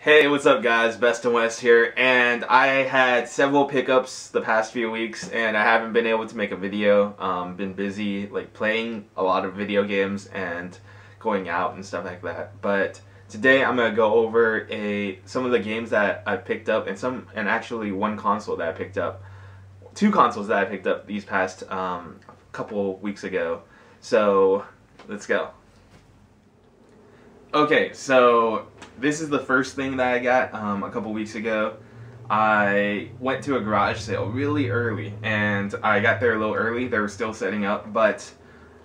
Hey, what's up guys? Best and West here, and I had several pickups the past few weeks and I haven't been able to make a video. Been busy like playing a lot of video games and going out and stuff like that. But today I'm gonna go over some of the games that I picked up and actually one console that I picked up. Two consoles that I picked up these past couple weeks ago. So let's go. Okay, so this is the first thing that I got a couple weeks ago. I went to a garage sale really early, and I got there a little early. They were still setting up, but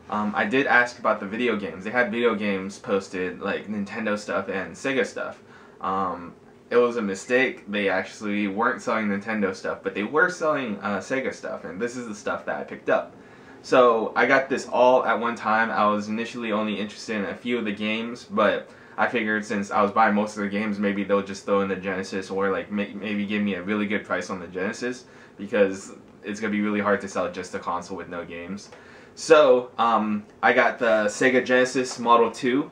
I did ask about the video games. They had video games posted, like Nintendo stuff and Sega stuff. It was a mistake. They actually weren't selling Nintendo stuff, but they were selling Sega stuff, and this is the stuff that I picked up. So I got this all at one time. I was initially only interested in a few of the games, but I figured since I was buying most of the games, maybe they'll just throw in the Genesis, or like maybe give me a really good price on the Genesis, because it's gonna be really hard to sell just a console with no games. So I got the Sega Genesis Model 2,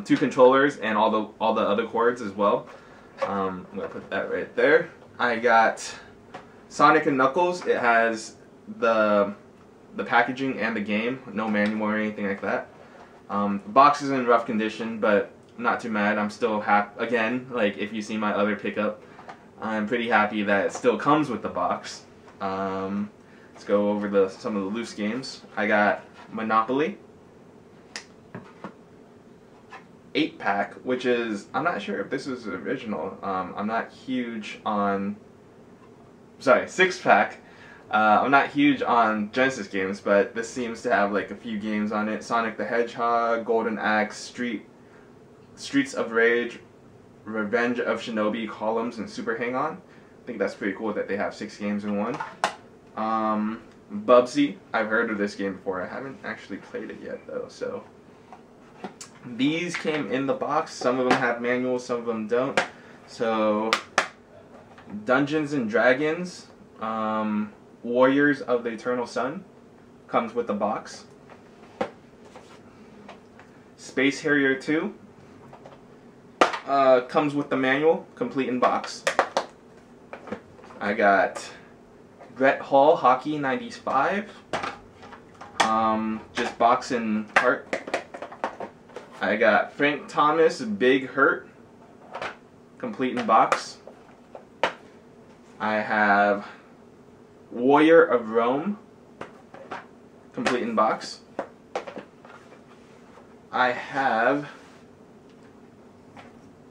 two controllers and all the other cords as well. I'm gonna put that right there. I got Sonic and Knuckles. It has the packaging and the game, no manual or anything like that. The box is in rough condition, but not too mad. I'm still happy. Again, like if you see my other pickup, I'm pretty happy that it still comes with the box. Let's go over some of the loose games. I got Monopoly 8-pack, which is, I'm not sure if this is original. I'm not huge on, sorry, 6-pack. I'm not huge on Genesis games, but this seems to have like a few games on it. Sonic the Hedgehog, Golden Axe, Streets of Rage, Revenge of Shinobi, Columns, and Super Hang-On. I think that's pretty cool that they have 6 games in one. Bubsy, I've heard of this game before. I haven't actually played it yet though, so. These came in the box. Some of them have manuals, some of them don't. So, Dungeons and Dragons, Warriors of the Eternal Sun comes with the box. Space Harrier 2 comes with the manual, complete in box. I got Brett Hall Hockey 95, just box and cart. I got Frank Thomas Big Hurt, complete in box. I have Warrior of Rome, complete in box. I have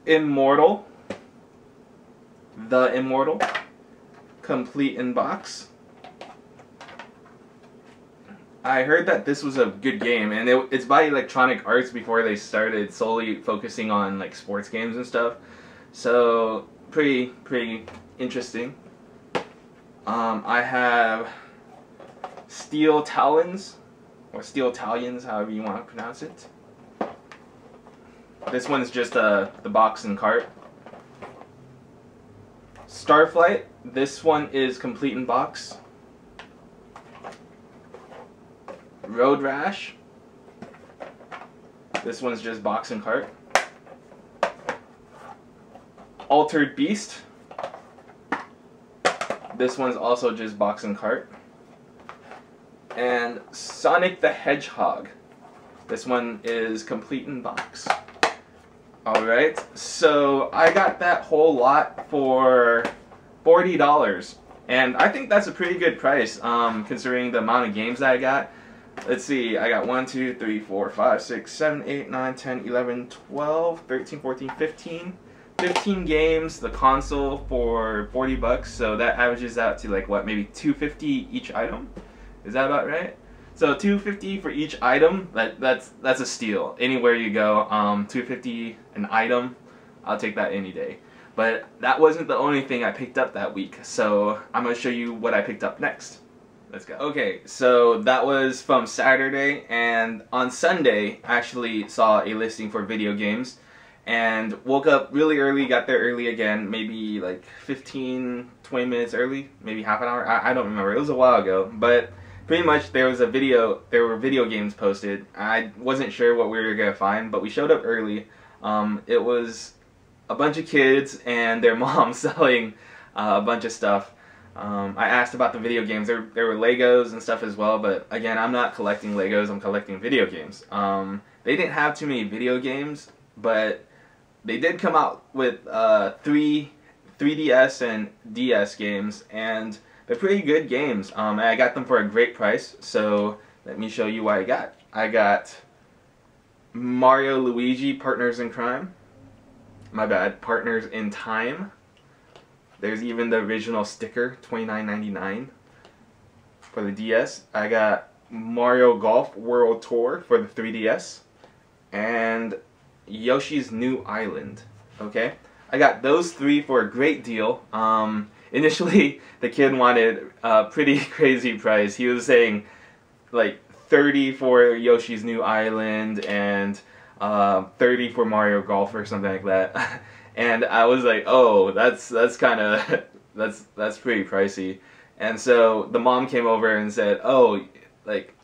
Immortal, The Immortal, complete in box. I heard that this was a good game, and it's by Electronic Arts before they started solely focusing on like sports games and stuff. So pretty interesting. I have Steel Talons, or Steel Talons, however you want to pronounce it. This one's just the box and cart. Starflight, this one is complete in box. Road Rash, this one's just box and cart. Altered Beast, this one's also just box and cart. And Sonic the Hedgehog, this one is complete in box. Alright, so I got that whole lot for $40, and I think that's a pretty good price considering the amount of games that I got. Let's see, I got 1, 2, 3, 4, 5, 6, 7, 8, 9, 10, 11, 12, 13, 14, 15. 15 games, the console for $40, so that averages out to like what, maybe $250 each item? Is that about right? So $250 for each item, that's a steal. Anywhere you go, $250 an item, I'll take that any day. But that wasn't the only thing I picked up that week, so I'm going to show you what I picked up next. Let's go. Okay, so that was from Saturday, and on Sunday I actually saw a listing for video games, and woke up really early, got there early again, maybe like 15, 20 minutes early, maybe half an hour, I don't remember, it was a while ago, but pretty much there were video games posted. I wasn't sure what we were gonna find, but we showed up early. It was a bunch of kids and their mom selling a bunch of stuff. I asked about the video games. There were Legos and stuff as well, but again, I'm not collecting Legos, I'm collecting video games. They didn't have too many video games, but they did come out with 3DS and DS games, and they're pretty good games. And I got them for a great price, so let me show you what I got. I got Mario Luigi Partners in Crime. My bad, Partners in Time. There's even the original sticker, $29.99 for the DS. I got Mario Golf World Tour for the 3DS. And Yoshi's New Island. Okay? I got those three for a great deal. Initially, the kid wanted a pretty crazy price. He was saying like $30 for Yoshi's New Island and $30 for Mario Golf or something like that. And I was like, oh, that's kind of that's pretty pricey. And so the mom came over and said, oh, like,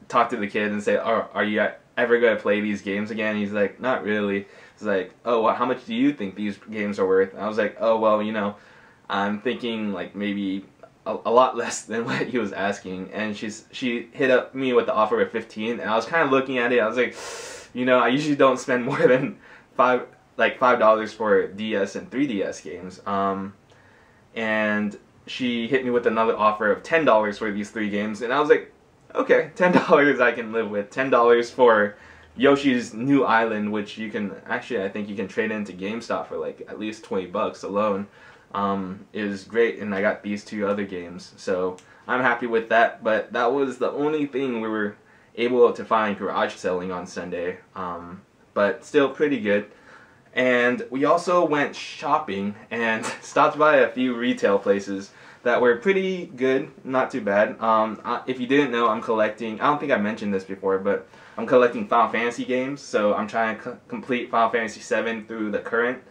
talk to the kid and say, oh, are you ever gonna play these games again? He's like, not really. He's like, oh, well, how much do you think these games are worth? And I was like, oh, well, you know, I'm thinking like maybe a lot less than what he was asking. And she hit up me with the offer of 15, and I was kind of looking at it. I was like, you know, I usually don't spend more than $5 for DS and 3DS games. And she hit me with another offer of $10 for these 3 games, and I was like, okay, $10 I can live with. $10 for Yoshi's New Island, which you can actually, I think you can trade into GameStop for like at least $20 alone. Is great, and I got these 2 other games, so I'm happy with that. But that was the only thing we were able to find garage selling on Sunday, but still pretty good. And we also went shopping and stopped by a few retail places that were pretty good, not too bad. If you didn't know, I'm collecting, I don't think I mentioned this before, but I'm collecting Final Fantasy games, so I'm trying to complete Final Fantasy 7 through the current.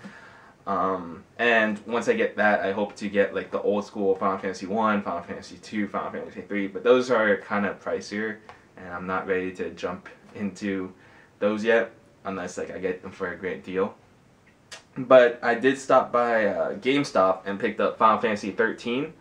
And once I get that, I hope to get like the old school Final Fantasy 1, Final Fantasy 2, Final Fantasy 3, but those are kind of pricier, and I'm not ready to jump into those yet, unless like I get them for a great deal. But I did stop by GameStop and picked up Final Fantasy 13.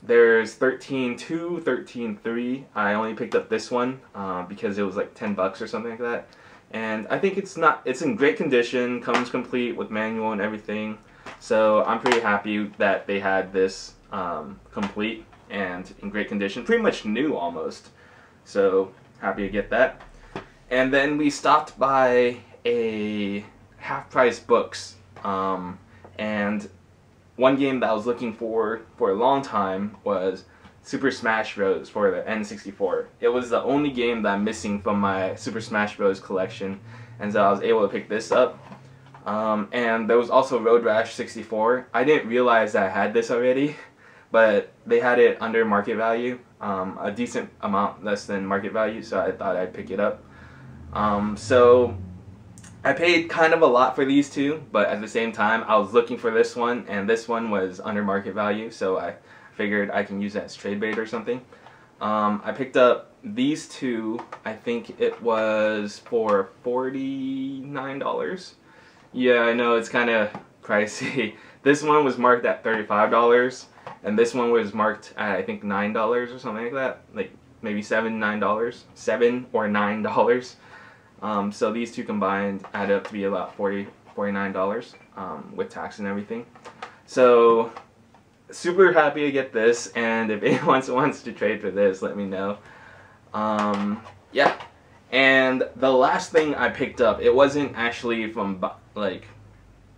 There's 13.2, 13.3. I only picked up this one because it was like $10 or something like that. And I think it's in great condition, comes complete with manual and everything. So I'm pretty happy that they had this complete and in great condition, pretty much new almost. So happy to get that. And then we stopped by a half-price books, and one game that I was looking for a long time was Super Smash Bros. For the N64. It was the only game that I'm missing from my Super Smash Bros. Collection, and so I was able to pick this up. And there was also Road Rash 64. I didn't realize that I had this already, but they had it under market value, a decent amount less than market value, so I thought I'd pick it up. So I paid kind of a lot for these 2, but at the same time I was looking for this one, and this one was under market value, so I figured I can use that as trade bait or something. I picked up these 2, I think it was for $49. Yeah, I know, it's kind of pricey. This one was marked at $35, and this one was marked at I think $9 or something like that, like maybe $7 or $9. So these 2 combined add up to be about $49 with tax and everything. So super happy to get this, and if anyone wants to trade for this, let me know. Yeah, and the last thing I picked up, it wasn't actually from like,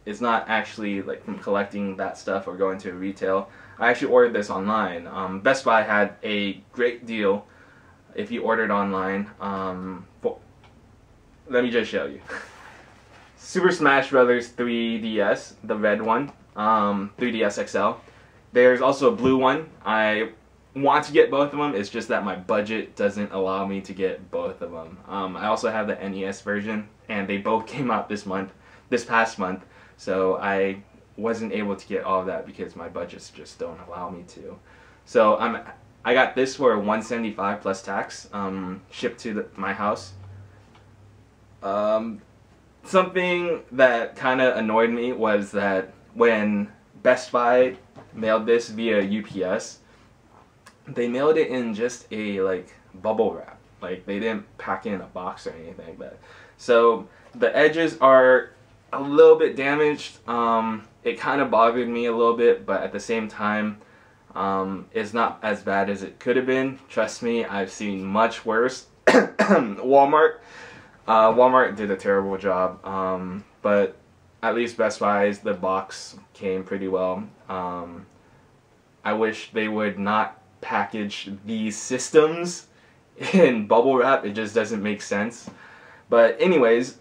it's not actually like from collecting that stuff or going to retail. I actually ordered this online. Best Buy had a great deal if you ordered online. Let me just show you. Super Smash Bros. 3DS, the red one, 3DS XL. There's also a blue one. I want to get both of them, it's just that my budget doesn't allow me to get both of them. I also have the NES version, and they both came out this past month, so I wasn't able to get all of that because my budgets just don't allow me to. So I got this for $175 plus tax, shipped to my house. something that kind of annoyed me was that when Best Buy mailed this via UPS, they mailed it in just a like bubble wrap. Like they didn't pack it in a box or anything like that. So the edges are a little bit damaged. It kind of bothered me a little bit, but at the same time, it's not as bad as it could have been. Trust me, I've seen much worse. Walmart did a terrible job, but at least Best Buy's, the box came pretty well. I wish they would not package these systems in bubble wrap. It just doesn't make sense. But anyways,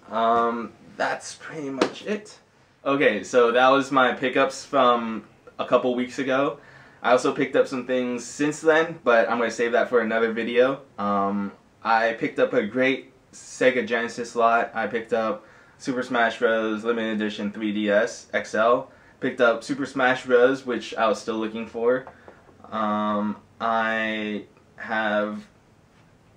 that's pretty much it. Okay, so that was my pickups from a couple weeks ago. I also picked up some things since then, but I'm going to save that for another video. I picked up a great Sega Genesis lot. I picked up Super Smash Bros. Limited Edition 3DS XL. Picked up Super Smash Bros., which I was still looking for. I have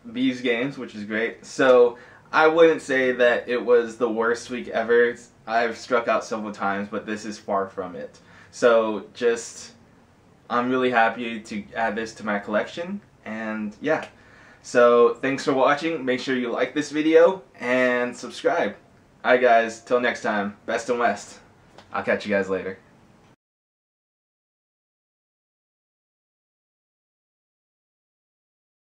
these games, which is great. So I wouldn't say that it was the worst week ever. I've struck out several times, but this is far from it. So I'm really happy to add this to my collection, and yeah. So thanks for watching. Make sure you like this video and subscribe. Alright guys, till next time, best and west. I'll catch you guys later.